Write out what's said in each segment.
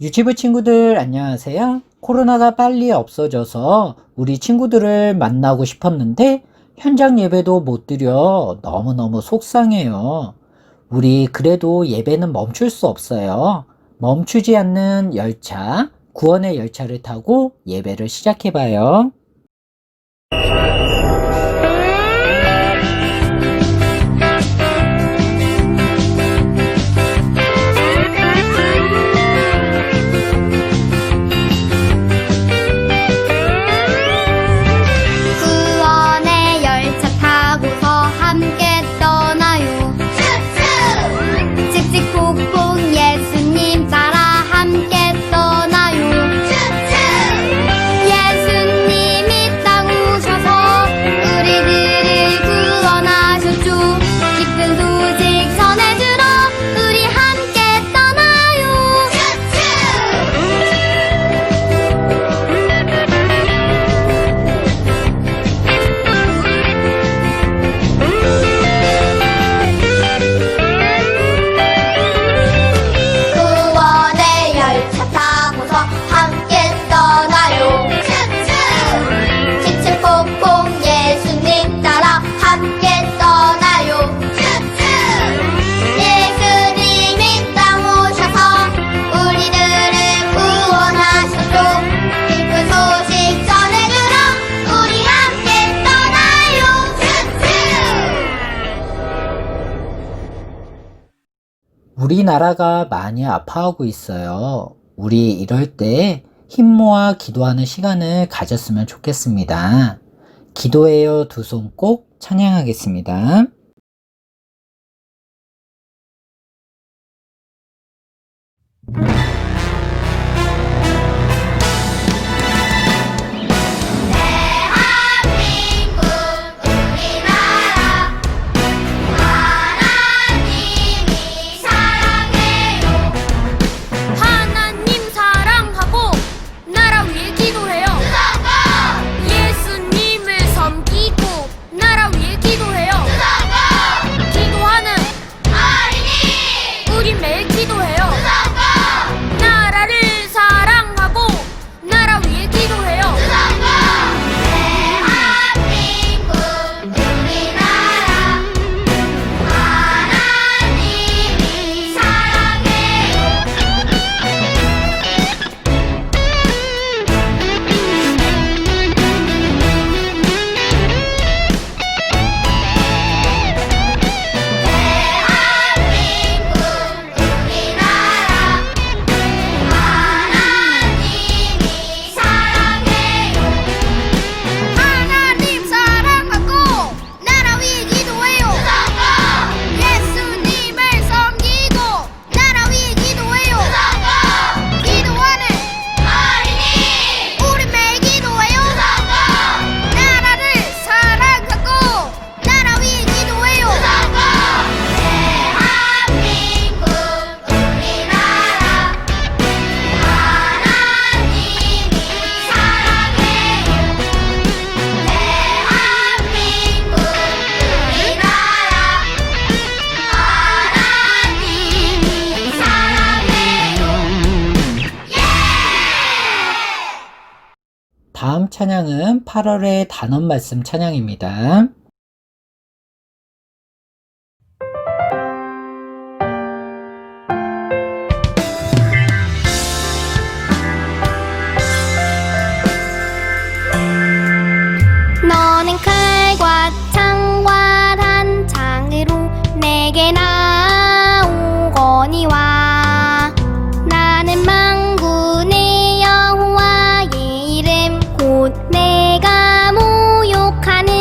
유치부 친구들 안녕하세요. 코로나가 빨리 없어져서 우리 친구들을 만나고 싶었는데 현장 예배도 못 드려 너무너무 속상해요. 우리 그래도 예배는 멈출 수 없어요. 멈추지 않는 열차, 구원의 열차를 타고 예배를 시작해봐요. 구원의 열차 타고서 함께 떠나요. 칙칙폭폭 예수님 따라 함께 떠나요. 예수님이 땅 오셔서 우리들을 구원하셨죠. 기쁜 소식 전해주러 우리 함께 떠나요. 구원의 열차 타고서 함께 떠나요. 칙칙폭폭 예수님 따라 함께 떠나요. 예수님이 땅 오셔서 우리들을 구원하셨죠. 기쁜 소식 전해주러 우리 함께 떠나요. 우리나라가 많이 아파하고 있어요. 우리 이럴 때 힘 모아 기도하는 시간을 가졌으면 좋겠습니다. 기도해요 두 손 꼭 찬양하겠습니다. 대한민국 우리나라 하나님이 사랑해요. 하나님 사랑하고 나라 위에 기도해요. 예수님을 섬기고 나라 위에 기도해요. 기도하는 어린이 우리 매일 기도해요. 나라를 사랑하고 나라 위에 기도해요. 대한민국 우리나라 하나님이 사랑해요. 대한민국 우리나라 하나님이 사랑해요. 하나님 사랑하고 나라 위에 기도해요. 예수님을 섬기고 나라 위에 기도해요. 기도하는 어린이 우리 매일 기도해요. 나라를 사랑하고 나라 위에 기도해요. 대한민국 우리나라 하나님이 사랑해요. 대한민국 우리나라 하나님이 사랑해요. 다음 찬양은 8월의 단원 말씀 찬양입니다. 너는 칼과 창과 단창으로 내게 나오거니와 나는 만군의 여호와의 이름 곧 내가 모욕하는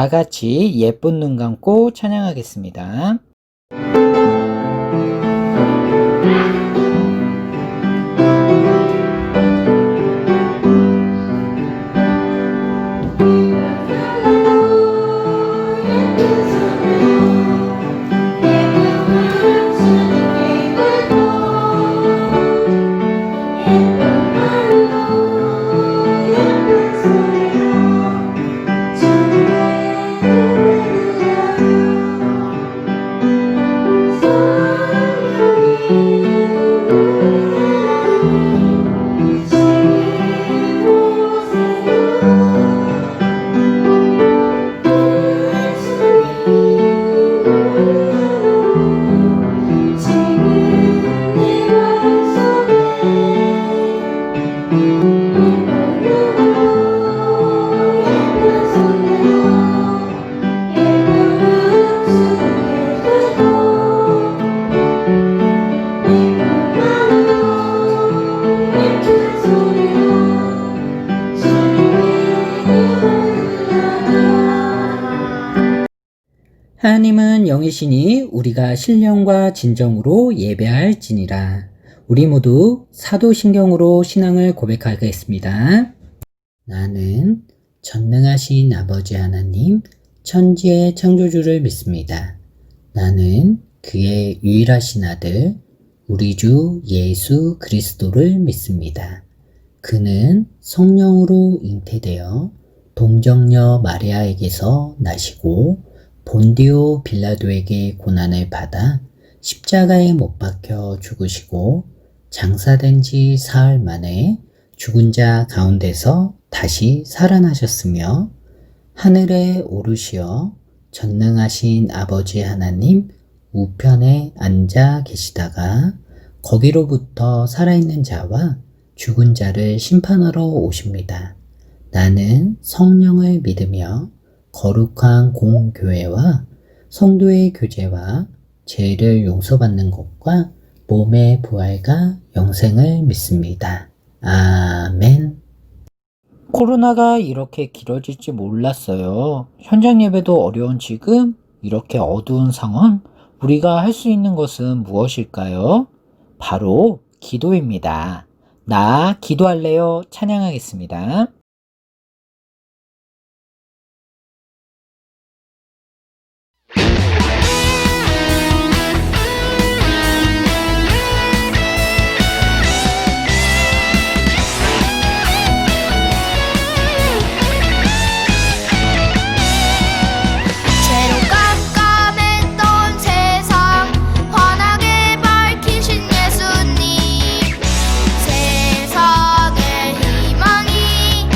다 같이 예쁜 눈 감고 찬양하겠습니다. 하나님은 영이시니 우리가 신령과 진정으로 예배할지니라. 우리 모두 사도신경으로 신앙을 고백하겠습니다. 나는 전능하신 아버지 하나님, 천지의 창조주를 믿습니다. 나는 그의 유일하신 아들, 우리 주 예수 그리스도를 믿습니다. 그는 성령으로 잉태되어 동정녀 마리아에게서 나시고 본디오 빌라도에게 고난을 받아 십자가에 못 박혀 죽으시고 장사된 지 사흘 만에 죽은 자 가운데서 다시 살아나셨으며 하늘에 오르시어 전능하신 아버지 하나님 우편에 앉아 계시다가 거기로부터 살아있는 자와 죽은 자를 심판하러 오십니다. 나는 성령을 믿으며 거룩한 공교회와 성도의 교제와 죄를 용서받는 것과 몸의 부활과 영생을 믿습니다. 아멘. 코로나가 이렇게 길어질 줄 몰랐어요. 현장 예배도 어려운 지금 이렇게 어두운 상황, 우리가 할 수 있는 것은 무엇일까요? 바로 기도입니다. 나 기도할래요. 찬양하겠습니다. 죄로 깜깜했던 세상 환하게 밝히신 예수님 세상의 희망이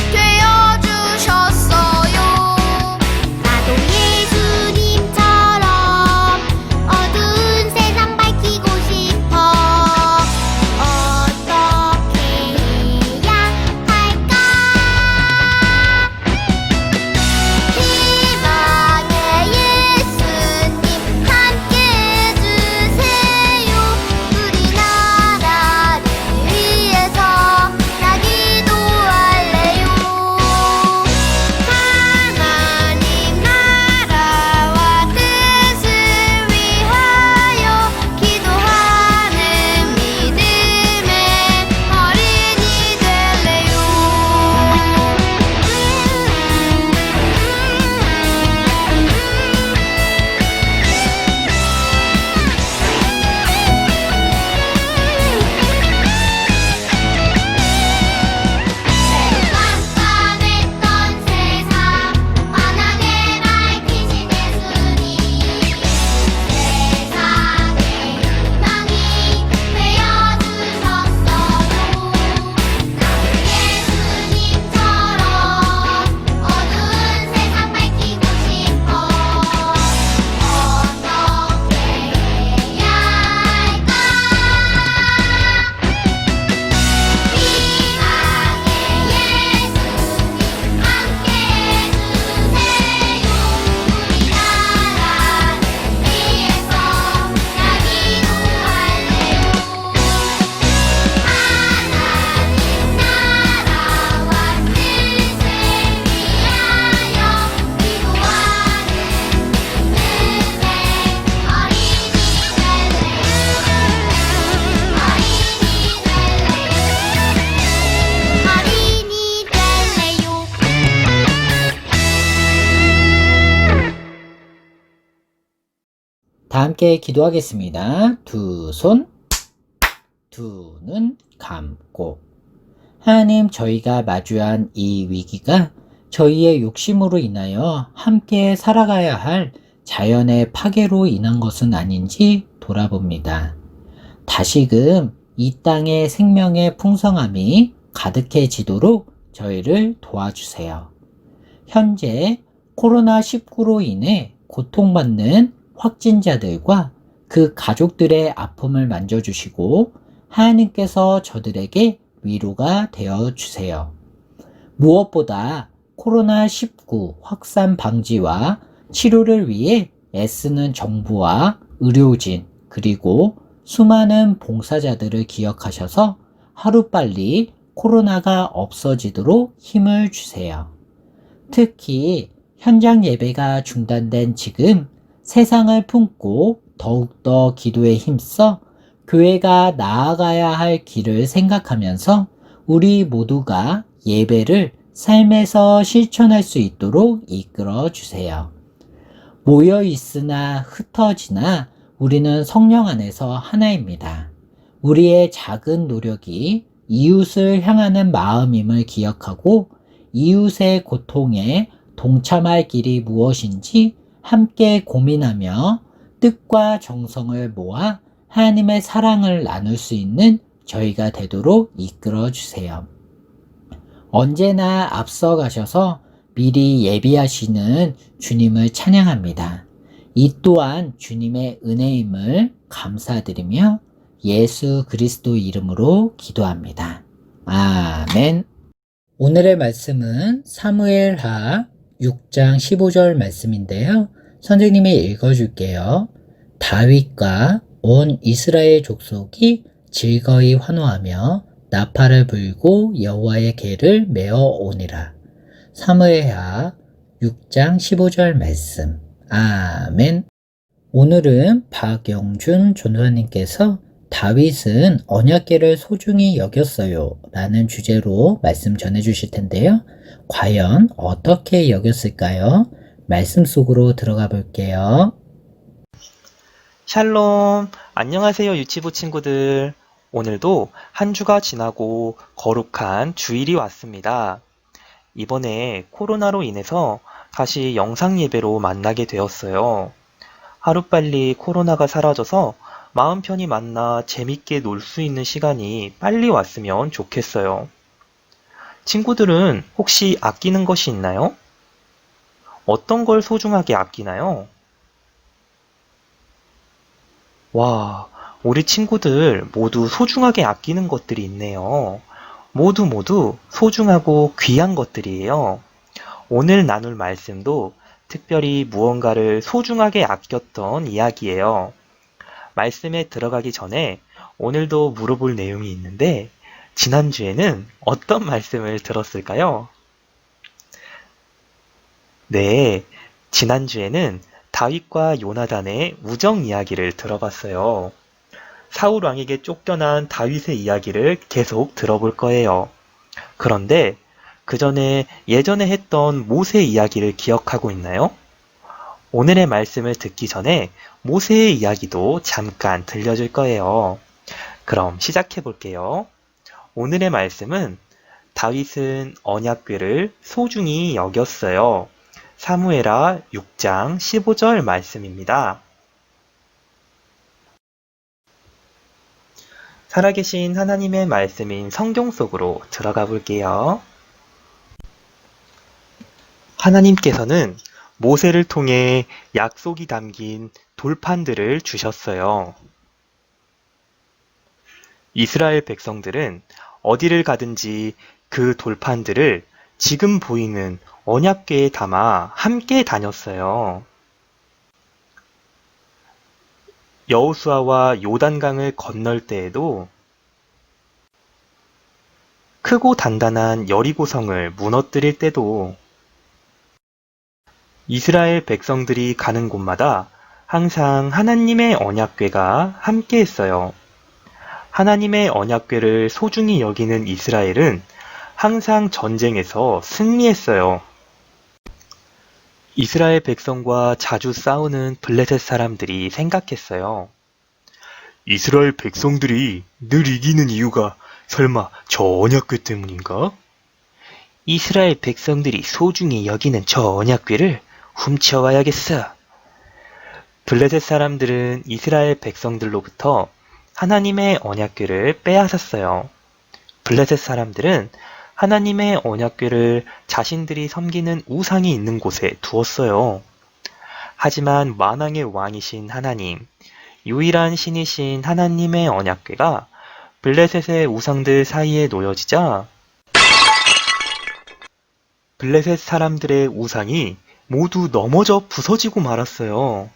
다 함께 기도하겠습니다. 두 손, 두 눈 감고. 하나님, 저희가 마주한 이 위기가 저희의 욕심으로 인하여 함께 살아가야 할 자연의 파괴로 인한 것은 아닌지 돌아봅니다. 다시금 이 땅의 생명의 풍성함이 가득해지도록 저희를 도와주세요. 현재 코로나19로 인해 고통받는 확진자들과 그 가족들의 아픔을 만져주시고 하나님께서 저들에게 위로가 되어 주세요. 무엇보다 코로나19 확산 방지와 치료를 위해 애쓰는 정부와 의료진 그리고 수많은 봉사자들을 기억하셔서 하루빨리 코로나가 없어지도록 힘을 주세요. 특히 현장 예배가 중단된 지금 세상을 품고 더욱더 기도에 힘써 교회가 나아가야 할 길을 생각하면서 우리 모두가 예배를 삶에서 실천할 수 있도록 이끌어 주세요. 모여 있으나 흩어지나 우리는 성령 안에서 하나입니다. 우리의 작은 노력이 이웃을 향하는 마음임을 기억하고 이웃의 고통에 동참할 길이 무엇인지 함께 고민하며 뜻과 정성을 모아 하나님의 사랑을 나눌 수 있는 저희가 되도록 이끌어 주세요. 언제나 앞서가셔서 미리 예비하시는 주님을 찬양합니다. 이 또한 주님의 은혜임을 감사드리며 예수 그리스도 이름으로 기도합니다. 아멘. 오늘의 말씀은 사무엘하 6장 15절 말씀인데요. 선생님이 읽어줄게요. 다윗과 온 이스라엘 족속이 즐거이 환호하며 나팔을 불고 여호와의 궤를 메어 오니라. 사무엘하 6장 15절 말씀. 아멘. 오늘은 박영준 전도사님께서 다윗은 언약궤를 소중히 여겼어요 라는 주제로 말씀 전해주실 텐데요. 과연 어떻게 여겼을까요? 말씀 속으로 들어가 볼게요. 샬롬, 안녕하세요 유치부 친구들. 오늘도 한 주가 지나고 거룩한 주일이 왔습니다. 이번에 코로나로 인해서 다시 영상 예배로 만나게 되었어요. 하루빨리 코로나가 사라져서 마음 편히 만나 재밌게 놀 수 있는 시간이 빨리 왔으면 좋겠어요. 친구들은 혹시 아끼는 것이 있나요? 어떤 걸 소중하게 아끼나요? 와, 우리 친구들 모두 소중하게 아끼는 것들이 있네요. 모두 소중하고 귀한 것들이에요. 오늘 나눌 말씀도 특별히 무언가를 소중하게 아꼈던 이야기예요. 말씀에 들어가기 전에 오늘도 물어볼 내용이 있는데 지난주에는 어떤 말씀을 들었을까요? 네, 지난주에는 다윗과 요나단의 우정 이야기를 들어봤어요. 사울 왕에게 쫓겨난 다윗의 이야기를 계속 들어볼 거예요. 그런데 그 전에 예전에 했던 모세 이야기를 기억하고 있나요? 오늘의 말씀을 듣기 전에 모세의 이야기도 잠깐 들려줄 거예요. 그럼 시작해 볼게요. 오늘의 말씀은 다윗은 언약궤를 소중히 여겼어요. 사무엘하 6장 15절 말씀입니다. 살아계신 하나님의 말씀인 성경 속으로 들어가 볼게요. 하나님께서는 모세를 통해 약속이 담긴 돌판들을 주셨어요. 이스라엘 백성들은 어디를 가든지 그 돌판들을 지금 보이는 언약궤에 담아 함께 다녔어요. 여호수아와 요단강을 건널 때에도 크고 단단한 여리고성을 무너뜨릴 때도 이스라엘 백성들이 가는 곳마다 항상 하나님의 언약궤가 함께 했어요. 하나님의 언약궤를 소중히 여기는 이스라엘은 항상 전쟁에서 승리했어요. 이스라엘 백성과 자주 싸우는 블레셋 사람들이 생각했어요. 이스라엘 백성들이 늘 이기는 이유가 설마 저 언약궤 때문인가? 이스라엘 백성들이 소중히 여기는 저 언약궤를 훔쳐와야겠어. 블레셋 사람들은 이스라엘 백성들로부터 하나님의 언약궤를 빼앗았어요. 블레셋 사람들은 하나님의 언약궤를 자신들이 섬기는 우상이 있는 곳에 두었어요. 하지만 만왕의 왕이신 하나님, 유일한 신이신 하나님의 언약궤가 블레셋의 우상들 사이에 놓여지자 블레셋 사람들의 우상이 모두 넘어져 부서지고 말았어요.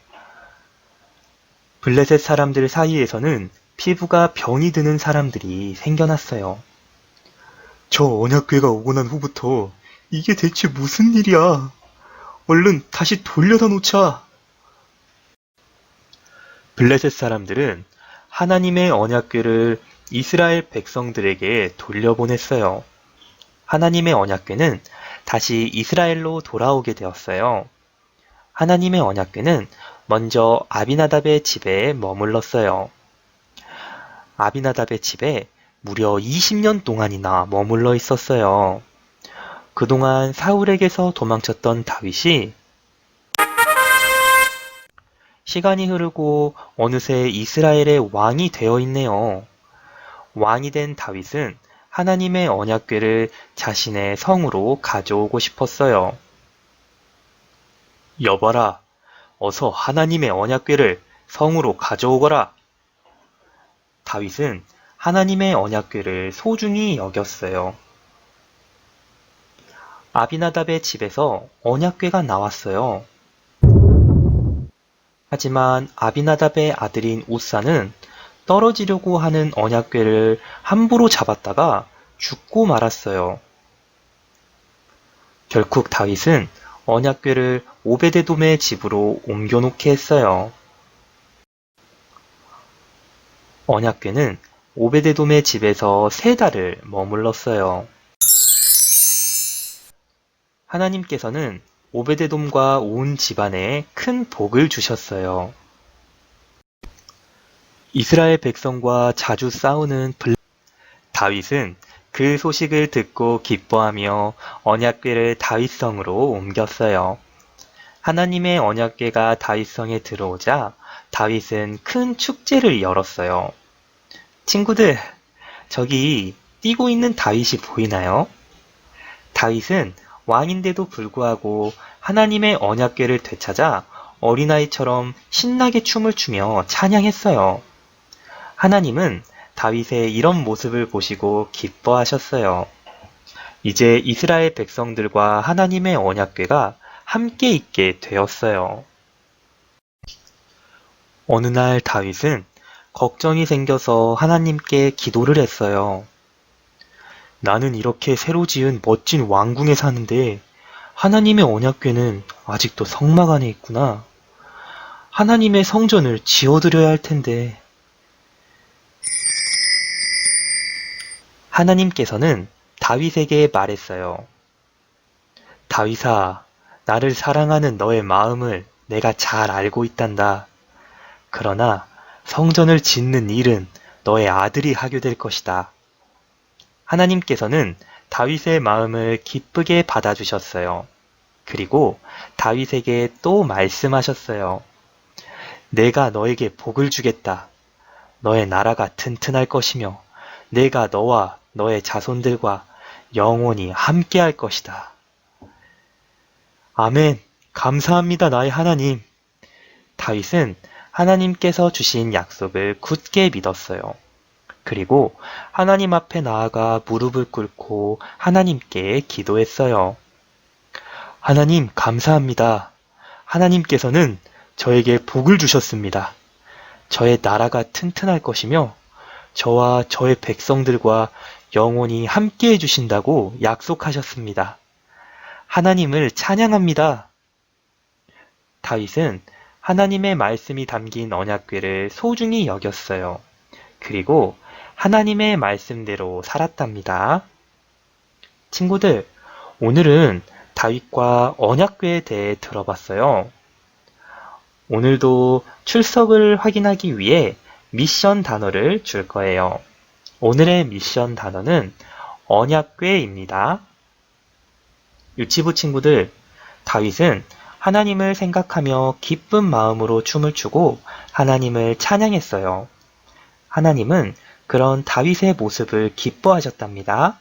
블레셋 사람들 사이에서는 피부가 병이 드는 사람들이 생겨났어요. 저 언약궤가 오고 난 후부터 이게 대체 무슨 일이야? 얼른 다시 돌려다 놓자. 블레셋 사람들은 하나님의 언약궤를 이스라엘 백성들에게 돌려보냈어요. 하나님의 언약궤는 다시 이스라엘로 돌아오게 되었어요. 하나님의 언약궤는 먼저 아비나답의 집에 머물렀어요. 아비나답의 집에 무려 20년 동안이나 머물러 있었어요. 그동안 사울에게서 도망쳤던 다윗이 시간이 흐르고 어느새 이스라엘의 왕이 되어 있네요. 왕이 된 다윗은 하나님의 언약궤를 자신의 성으로 가져오고 싶었어요. 여봐라, 어서 하나님의 언약궤를 성으로 가져오거라. 다윗은 하나님의 언약궤를 소중히 여겼어요. 아비나답의 집에서 언약궤가 나왔어요. 하지만 아비나답의 아들인 우사는 떨어지려고 하는 언약궤를 함부로 잡았다가 죽고 말았어요. 결국 다윗은 언약궤를 오베데돔의 집으로 옮겨놓게 했어요. 언약궤는 오베데돔의 집에서 3달을 머물렀어요. 하나님께서는 오베데돔과 온 집안에 큰 복을 주셨어요. 이스라엘 백성과 자주 싸우는 다윗은 그 소식을 듣고 기뻐하며 언약궤를 다윗성으로 옮겼어요. 하나님의 언약궤가 다윗성에 들어오자 다윗은 큰 축제를 열었어요. 친구들, 저기 뛰고 있는 다윗이 보이나요? 다윗은 왕인데도 불구하고 하나님의 언약궤를 되찾아 어린아이처럼 신나게 춤을 추며 찬양했어요. 하나님은 다윗의 이런 모습을 보시고 기뻐하셨어요. 이제 이스라엘 백성들과 하나님의 언약궤가 함께 있게 되었어요. 어느 날 다윗은 걱정이 생겨서 하나님께 기도를 했어요. 나는 이렇게 새로 지은 멋진 왕궁에 사는데 하나님의 언약궤는 아직도 성막 안에 있구나. 하나님의 성전을 지어드려야 할 텐데. 하나님께서는 다윗에게 말했어요. 다윗아, 나를 사랑하는 너의 마음을 내가 잘 알고 있단다. 그러나 성전을 짓는 일은 너의 아들이 하게 될 것이다. 하나님께서는 다윗의 마음을 기쁘게 받아주셨어요. 그리고 다윗에게 또 말씀하셨어요. 내가 너에게 복을 주겠다. 너의 나라가 튼튼할 것이며 내가 너와 너의 자손들과 영원히 함께 할 것이다. 아멘. 감사합니다, 나의 하나님. 다윗은 하나님께서 주신 약속을 굳게 믿었어요. 그리고 하나님 앞에 나아가 무릎을 꿇고 하나님께 기도했어요. 하나님, 감사합니다. 하나님께서는 저에게 복을 주셨습니다. 저의 나라가 튼튼할 것이며 저와 저의 백성들과 영원히 함께 해주신다고 약속하셨습니다. 하나님을 찬양합니다. 다윗은 하나님의 말씀이 담긴 언약궤를 소중히 여겼어요. 그리고 하나님의 말씀대로 살았답니다. 친구들, 오늘은 다윗과 언약궤에 대해 들어봤어요. 오늘도 출석을 확인하기 위해 미션 단어를 줄 거예요. 오늘의 미션 단어는 언약궤입니다. 유치부 친구들, 다윗은 하나님을 생각하며 기쁜 마음으로 춤을 추고 하나님을 찬양했어요. 하나님은 그런 다윗의 모습을 기뻐하셨답니다.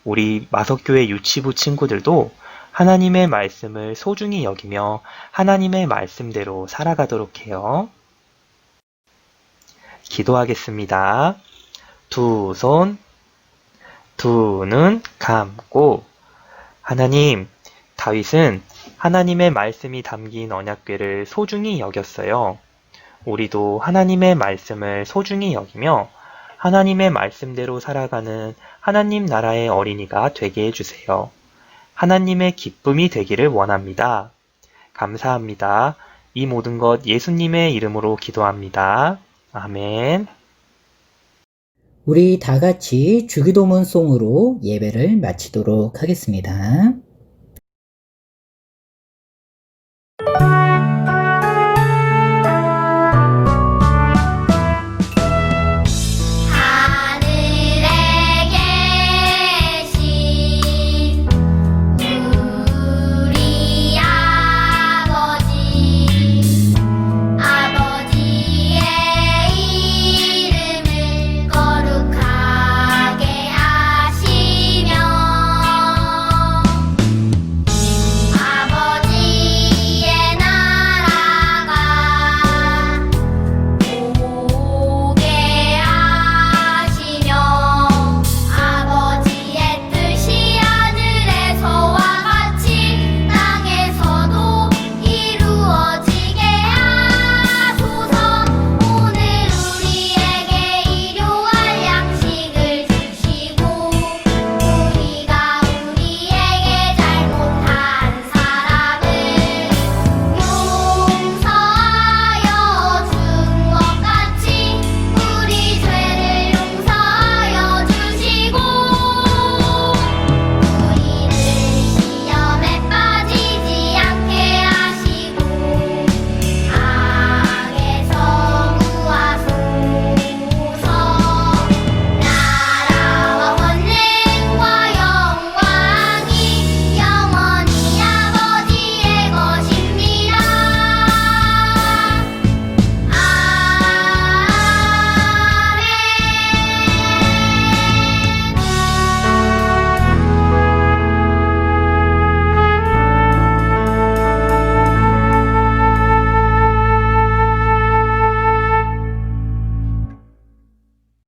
우리 마석교회 유치부 친구들도 하나님의 말씀을 소중히 여기며 하나님의 말씀대로 살아가도록 해요. 기도하겠습니다. 두 손, 두 눈 감고. 하나님, 다윗은 하나님의 말씀이 담긴 언약궤를 소중히 여겼어요. 우리도 하나님의 말씀을 소중히 여기며 하나님의 말씀대로 살아가는 하나님 나라의 어린이가 되게 해주세요. 하나님의 기쁨이 되기를 원합니다. 감사합니다. 이 모든 것 예수님의 이름으로 기도합니다. 아멘. 우리 다 같이 주기도문송으로 예배를 마치도록 하겠습니다.